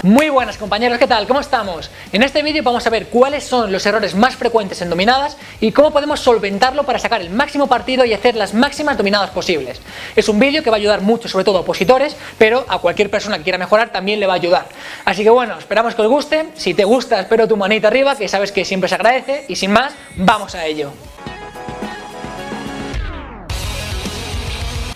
Muy buenas compañeros, ¿qué tal? ¿Cómo estamos? En este vídeo vamos a ver cuáles son los errores más frecuentes en dominadas y cómo podemos solventarlo para sacar el máximo partido y hacer las máximas dominadas posibles. Es un vídeo que va a ayudar mucho, sobre todo a opositores, pero a cualquier persona que quiera mejorar también le va a ayudar. Así que bueno, esperamos que os guste. Si te gusta, espero tu manita arriba, que sabes que siempre se agradece, y sin más, vamos a ello.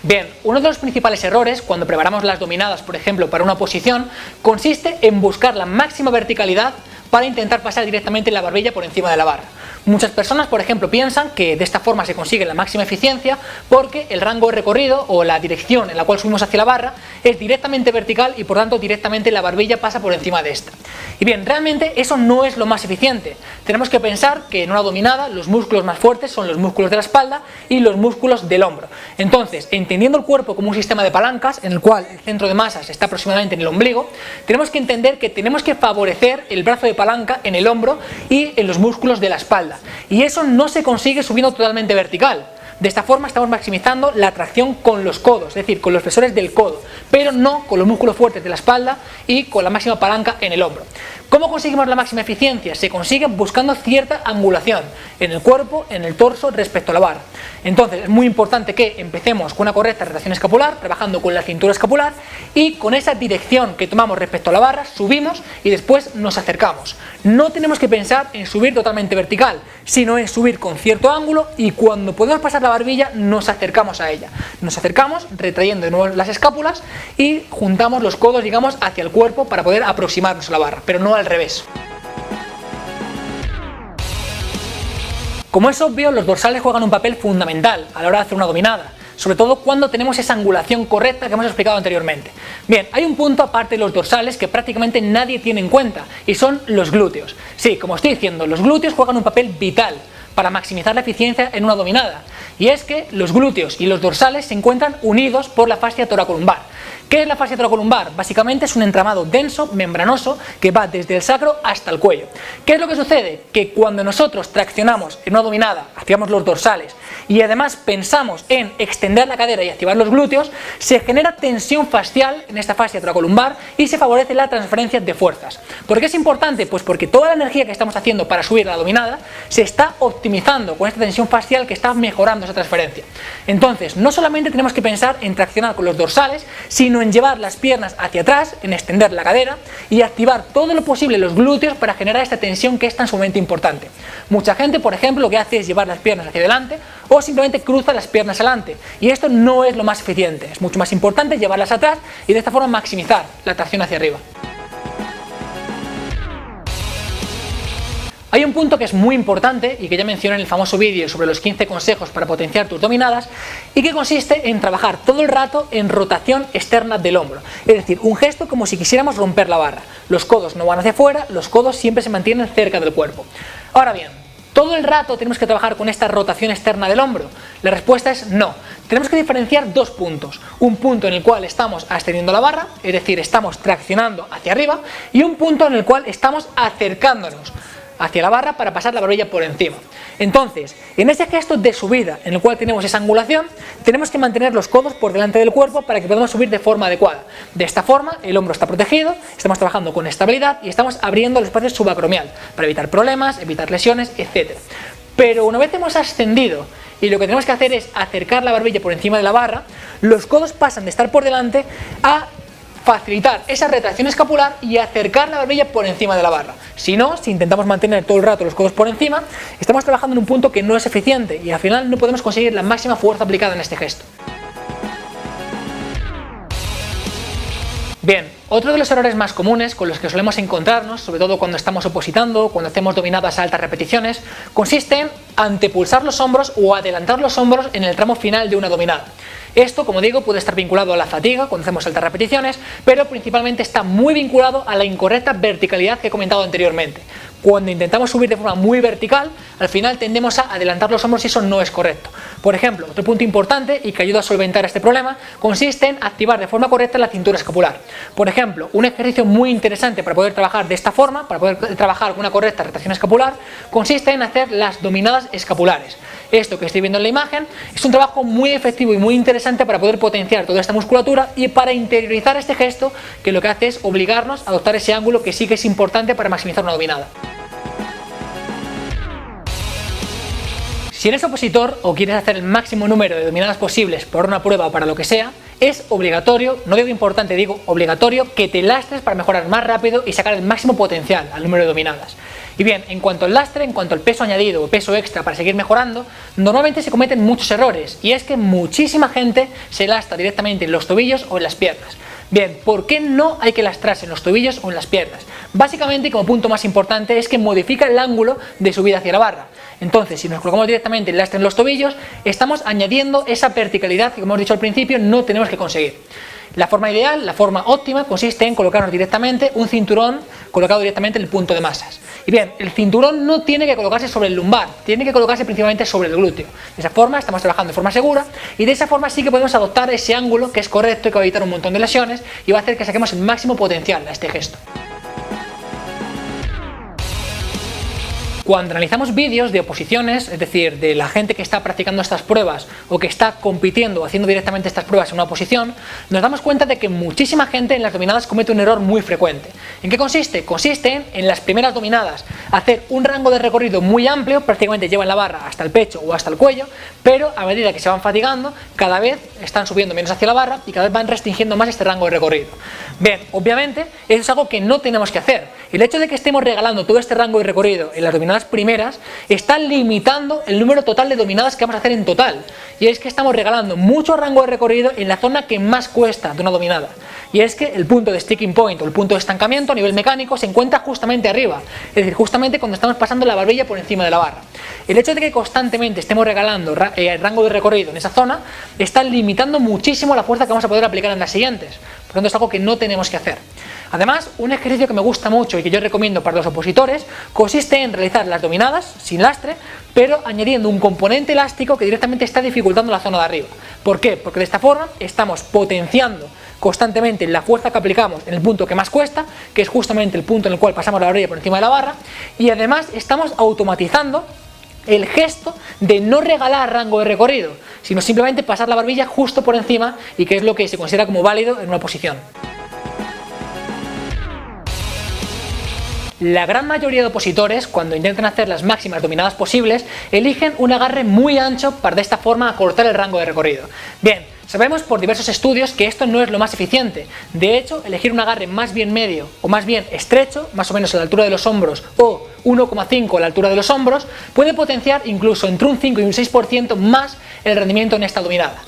Bien, uno de los principales errores cuando preparamos las dominadas, por ejemplo, para una oposición, consiste en buscar la máxima verticalidad para intentar pasar directamente la barbilla por encima de la barra. Muchas personas, por ejemplo, piensan que de esta forma se consigue la máxima eficiencia porque el rango de recorrido o la dirección en la cual subimos hacia la barra es directamente vertical y por tanto directamente la barbilla pasa por encima de esta. Y bien, realmente eso no es lo más eficiente. Tenemos que pensar que en una dominada los músculos más fuertes son los músculos de la espalda y los músculos del hombro. Entonces, entendiendo el cuerpo como un sistema de palancas en el cual el centro de masas está aproximadamente en el ombligo, tenemos que entender que tenemos que favorecer el brazo de palanca en el hombro y en los músculos de la espalda. Y eso no se consigue subiendo totalmente vertical. De esta forma estamos maximizando la tracción con los codos, es decir, con los flexores del codo, pero no con los músculos fuertes de la espalda y con la máxima palanca en el hombro. ¿Cómo conseguimos la máxima eficiencia? Se consigue buscando cierta angulación en el cuerpo, en el torso respecto a la barra. Entonces es muy importante que empecemos con una correcta rotación escapular, trabajando con la cintura escapular y con esa dirección que tomamos respecto a la barra, subimos y después nos acercamos. No tenemos que pensar en subir totalmente vertical, sino en subir con cierto ángulo y cuando podemos pasar la barbilla nos acercamos a ella. Nos acercamos retrayendo de nuevo las escápulas y juntamos los codos, digamos, hacia el cuerpo para poder aproximarnos a la barra, pero no al revés. Como es obvio, los dorsales juegan un papel fundamental a la hora de hacer una dominada, sobre todo cuando tenemos esa angulación correcta que hemos explicado anteriormente. Bien, hay un punto aparte de los dorsales que prácticamente nadie tiene en cuenta y son los glúteos. Sí, como estoy diciendo, los glúteos juegan un papel vital para maximizar la eficiencia en una dominada, y es que los glúteos y los dorsales se encuentran unidos por la fascia toracolumbar. ¿Qué es la fascia toracolumbar? Básicamente es un entramado denso, membranoso, que va desde el sacro hasta el cuello. ¿Qué es lo que sucede? Que cuando nosotros traccionamos en una dominada, activamos los dorsales y además pensamos en extender la cadera y activar los glúteos, se genera tensión fascial en esta fascia toracolumbar y se favorece la transferencia de fuerzas. ¿Por qué es importante? Pues porque toda la energía que estamos haciendo para subir la dominada se está optimizando con esta tensión fascial que está mejorando esa transferencia. Entonces, no solamente tenemos que pensar en traccionar con los dorsales, sino en llevar las piernas hacia atrás, en extender la cadera y activar todo lo posible los glúteos para generar esta tensión que es tan sumamente importante. Mucha gente, por ejemplo, lo que hace es llevar las piernas hacia adelante o simplemente cruza las piernas adelante, y esto no es lo más eficiente. Es mucho más importante llevarlas atrás y de esta forma maximizar la tracción hacia arriba. Hay un punto que es muy importante y que ya mencioné en el famoso vídeo sobre los 15 consejos para potenciar tus dominadas y que consiste en trabajar todo el rato en rotación externa del hombro, es decir, un gesto como si quisiéramos romper la barra. Los codos no van hacia afuera, los codos siempre se mantienen cerca del cuerpo. Ahora bien, ¿todo el rato tenemos que trabajar con esta rotación externa del hombro? La respuesta es no. Tenemos que diferenciar dos puntos. Un punto en el cual estamos ascendiendo la barra, es decir, estamos traccionando hacia arriba, y un punto en el cual estamos acercándonos hacia la barra para pasar la barbilla por encima. Entonces, en ese gesto de subida en el cual tenemos esa angulación, tenemos que mantener los codos por delante del cuerpo para que podamos subir de forma adecuada. De esta forma, el hombro está protegido, estamos trabajando con estabilidad y estamos abriendo el espacio subacromial para evitar problemas, evitar lesiones, etc. Pero una vez hemos ascendido y lo que tenemos que hacer es acercar la barbilla por encima de la barra, los codos pasan de estar por delante a facilitar esa retracción escapular y acercar la barbilla por encima de la barra. Si no, si intentamos mantener todo el rato los codos por encima, estamos trabajando en un punto que no es eficiente y al final no podemos conseguir la máxima fuerza aplicada en este gesto. Bien, otro de los errores más comunes con los que solemos encontrarnos, sobre todo cuando estamos opositando, cuando hacemos dominadas a altas repeticiones, consiste en antepulsar los hombros o adelantar los hombros en el tramo final de una dominada. Esto, como digo, puede estar vinculado a la fatiga cuando hacemos altas repeticiones, pero principalmente está muy vinculado a la incorrecta verticalidad que he comentado anteriormente. Cuando intentamos subir de forma muy vertical, al final tendemos a adelantar los hombros y eso no es correcto. Por ejemplo, otro punto importante y que ayuda a solventar este problema consiste en activar de forma correcta la cintura escapular. Por ejemplo, un ejercicio muy interesante para poder trabajar de esta forma, para poder trabajar con una correcta rotación escapular, consiste en hacer las dominadas escapulares. Esto que estoy viendo en la imagen es un trabajo muy efectivo y muy interesante para poder potenciar toda esta musculatura y para interiorizar este gesto, que lo que hace es obligarnos a adoptar ese ángulo que sí que es importante para maximizar una dominada. Si eres opositor o quieres hacer el máximo número de dominadas posibles por una prueba o para lo que sea, es obligatorio, no digo importante, digo obligatorio, que te lastres para mejorar más rápido y sacar el máximo potencial al número de dominadas. Y bien, en cuanto al lastre, en cuanto al peso añadido o peso extra para seguir mejorando, normalmente se cometen muchos errores, y es que muchísima gente se lastra directamente en los tobillos o en las piernas. Bien, ¿por qué no hay que lastrarse en los tobillos o en las piernas? Básicamente, como punto más importante, es que modifica el ángulo de subida hacia la barra. Entonces, si nos colocamos directamente el lastre en los tobillos, estamos añadiendo esa verticalidad que, como hemos dicho al principio, no tenemos que conseguir. La forma ideal, la forma óptima, consiste en colocarnos directamente un cinturón colocado directamente en el punto de masas. Y bien, el cinturón no tiene que colocarse sobre el lumbar, tiene que colocarse principalmente sobre el glúteo. De esa forma estamos trabajando de forma segura y de esa forma sí que podemos adoptar ese ángulo que es correcto y que va a evitar un montón de lesiones y va a hacer que saquemos el máximo potencial a este gesto. Cuando analizamos vídeos de oposiciones, es decir, de la gente que está practicando estas pruebas o que está compitiendo o haciendo directamente estas pruebas en una oposición, nos damos cuenta de que muchísima gente en las dominadas comete un error muy frecuente. ¿En qué consiste? Consiste en las primeras dominadas hacer un rango de recorrido muy amplio, prácticamente llevan la barra hasta el pecho o hasta el cuello, pero a medida que se van fatigando, cada vez están subiendo menos hacia la barra y cada vez van restringiendo más este rango de recorrido. Bien, obviamente eso es algo que no tenemos que hacer. El hecho de que estemos regalando todo este rango de recorrido en las dominadas primeras está limitando el número total de dominadas que vamos a hacer en total, y es que estamos regalando mucho rango de recorrido en la zona que más cuesta de una dominada, y es que el punto de sticking point o el punto de estancamiento a nivel mecánico se encuentra justamente arriba, es decir, justamente cuando estamos pasando la barbilla por encima de la barra. El hecho de que constantemente estemos regalando rango de recorrido en esa zona está limitando muchísimo la fuerza que vamos a poder aplicar en las siguientes, por lo tanto es algo que no tenemos que hacer. Además, un ejercicio que me gusta mucho y que yo recomiendo para los opositores consiste en realizar las dominadas sin lastre, pero añadiendo un componente elástico que directamente está dificultando la zona de arriba. ¿Por qué? Porque de esta forma estamos potenciando constantemente la fuerza que aplicamos en el punto que más cuesta, que es justamente el punto en el cual pasamos la barbilla por encima de la barra, y además estamos automatizando el gesto de no regalar rango de recorrido, sino simplemente pasar la barbilla justo por encima, y que es lo que se considera como válido en una posición. La gran mayoría de opositores, cuando intentan hacer las máximas dominadas posibles, eligen un agarre muy ancho para de esta forma acortar el rango de recorrido. Bien, sabemos por diversos estudios que esto no es lo más eficiente. De hecho, elegir un agarre más bien medio o más bien estrecho, más o menos a la altura de los hombros o 1,5 a la altura de los hombros, puede potenciar incluso entre un 5 y un 6% más el rendimiento en esta dominada.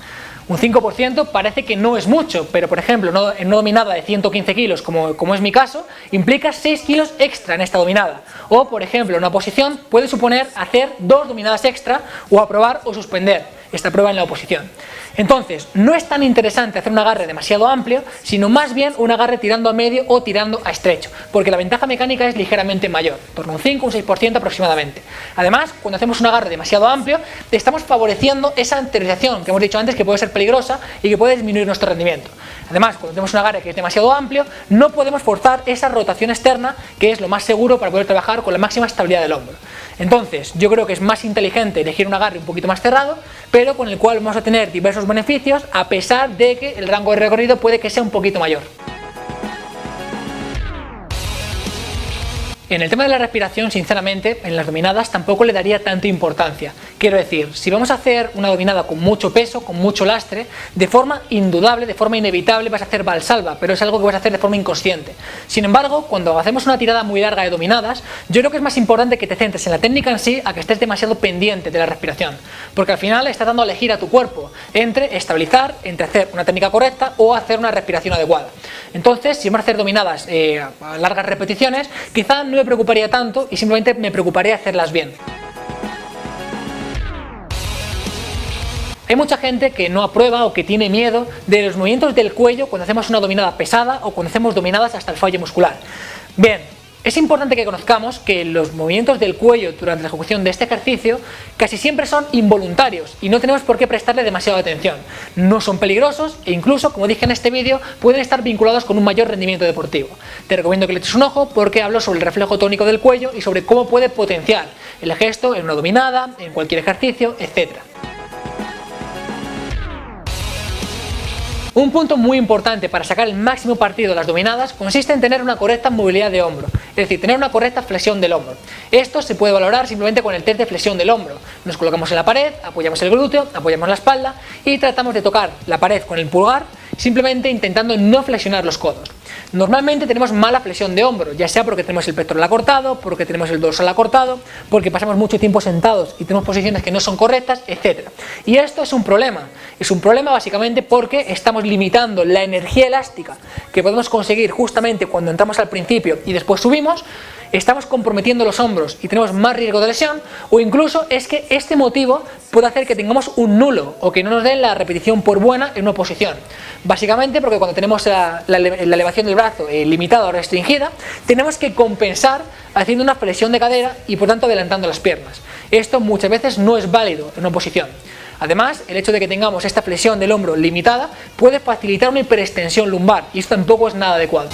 Un 5% parece que no es mucho, pero por ejemplo en una dominada de 115 kilos, como es mi caso, implica 6 kilos extra en esta dominada. O por ejemplo en una oposición puede suponer hacer 2 dominadas extra o aprobar o suspender esta prueba en la oposición. Entonces, no es tan interesante hacer un agarre demasiado amplio, sino más bien un agarre tirando a medio o tirando a estrecho, porque la ventaja mecánica es ligeramente mayor, en torno a un 5 o un 6% aproximadamente. Además, cuando hacemos un agarre demasiado amplio, estamos favoreciendo esa anteriorización que hemos dicho antes, que puede ser peligrosa y que puede disminuir nuestro rendimiento. Además, cuando tenemos un agarre que es demasiado amplio, no podemos forzar esa rotación externa, que es lo más seguro para poder trabajar con la máxima estabilidad del hombro. Entonces, yo creo que es más inteligente elegir un agarre un poquito más cerrado, pero con el cual vamos a tener diversos beneficios, a pesar de que el rango de recorrido puede que sea un poquito mayor. En el tema de la respiración, sinceramente, en las dominadas tampoco le daría tanta importancia. Quiero decir, si vamos a hacer una dominada con mucho peso, con mucho lastre, de forma indudable, de forma inevitable vas a hacer valsalva, pero es algo que vas a hacer de forma inconsciente. Sin embargo, cuando hacemos una tirada muy larga de dominadas, yo creo que es más importante que te centres en la técnica en sí a que estés demasiado pendiente de la respiración, porque al final estás dando a elegir a tu cuerpo entre estabilizar, entre hacer una técnica correcta o hacer una respiración adecuada. Entonces, si vamos a hacer dominadas a largas repeticiones, quizá no me preocuparía tanto y simplemente me preocuparía hacerlas bien. Hay mucha gente que no aprueba o que tiene miedo de los movimientos del cuello cuando hacemos una dominada pesada o cuando hacemos dominadas hasta el fallo muscular. Bien, Es importante que conozcamos que los movimientos del cuello durante la ejecución de este ejercicio casi siempre son involuntarios y no tenemos por qué prestarle demasiada atención. No son peligrosos e incluso, como dije en este vídeo, pueden estar vinculados con un mayor rendimiento deportivo. Te recomiendo que le eches un ojo porque hablo sobre el reflejo tónico del cuello y sobre cómo puede potenciar el gesto en una dominada, en cualquier ejercicio, etc. Un punto muy importante para sacar el máximo partido de las dominadas consiste en tener una correcta movilidad de hombro, es decir, tener una correcta flexión del hombro. Esto se puede valorar simplemente con el test de flexión del hombro. Nos colocamos en la pared, apoyamos el glúteo, apoyamos la espalda y tratamos de tocar la pared con el pulgar, simplemente intentando no flexionar los codos. Normalmente tenemos mala flexión de hombro, ya sea porque tenemos el pectoral acortado, porque tenemos el dorsal acortado, porque pasamos mucho tiempo sentados y tenemos posiciones que no son correctas, etc. Y esto es un problema. Es un problema básicamente porque estamos limitando la energía elástica que podemos conseguir justamente cuando entramos al principio y después subimos. Estamos comprometiendo los hombros y tenemos más riesgo de lesión, o incluso es que este motivo puede hacer que tengamos un nulo o que no nos den la repetición por buena en una posición. Básicamente porque cuando tenemos la elevación del brazo limitada o restringida, tenemos que compensar haciendo una flexión de cadera y por tanto adelantando las piernas. Esto muchas veces no es válido en una posición. Además, el hecho de que tengamos esta flexión del hombro limitada puede facilitar una hiperextensión lumbar y esto tampoco es nada adecuado.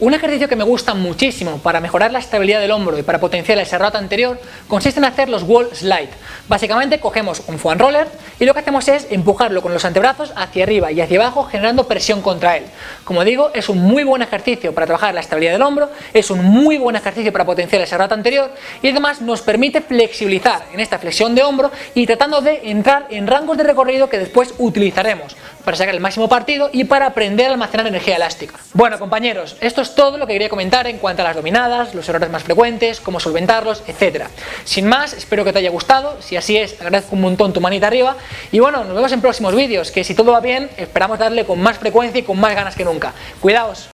Un ejercicio que me gusta muchísimo para mejorar la estabilidad del hombro y para potenciar el serrato anterior consiste en hacer los wall slide. Básicamente cogemos un foam roller y lo que hacemos es empujarlo con los antebrazos hacia arriba y hacia abajo generando presión contra él. Como digo, es un muy buen ejercicio para trabajar la estabilidad del hombro, es un muy buen ejercicio para potenciar el serrato anterior y además nos permite flexibilizar en esta flexión de hombro y tratando de entrar en rangos de recorrido que después utilizaremos para sacar el máximo partido y para aprender a almacenar energía elástica. Bueno, compañeros, esto es todo lo que quería comentar en cuanto a las dominadas, los errores más frecuentes, cómo solventarlos, etc. Sin más, espero que te haya gustado. Si así es, agradezco un montón tu manita arriba y bueno, nos vemos en próximos vídeos, que si todo va bien esperamos darle con más frecuencia y con más ganas que nunca. Cuidaos.